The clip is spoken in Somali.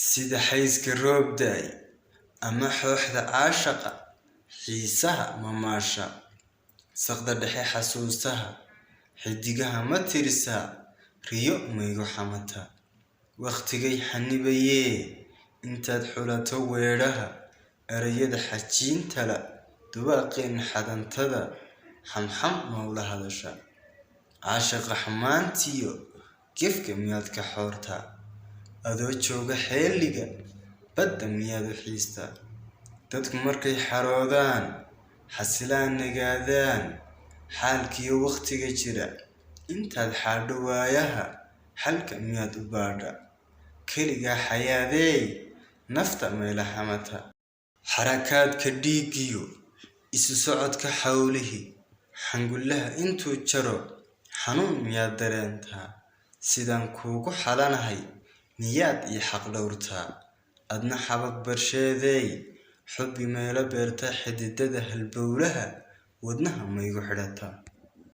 sida xayska roob daay ama xooxda caashaqa xiisaha mamaasha saqda dhexe xasuustaha xidigaha ma tirisaa riyo maygu xamata waqtigay xanibayee intaad xulato weedhaha erayada xajiintala dubaaqeen xadantada xamxam mawla hadasha caashaqa xamaantiyo gefka miyaad ka xoortaa adoo jooga xeeliga badda miyaad u xiistaa dadku markay xaroodaan xasilaan nagaadaan xaalkiyo waqtiga jira intaad xaadho waayaha xalka miyaad u baadha keligaa xayaadeey nafta meela xamata xarakaadka dhiigiyo isu socodka xawlihi xangullaha intuu jaro xanuun miyaad dareentaa sidaan kuugu xalanahay miyaad ii xaq dhowrtaa adna xabag barsheedeey xubbi meelo beerta xididada halbowlaha wadnaha maygu xidhataa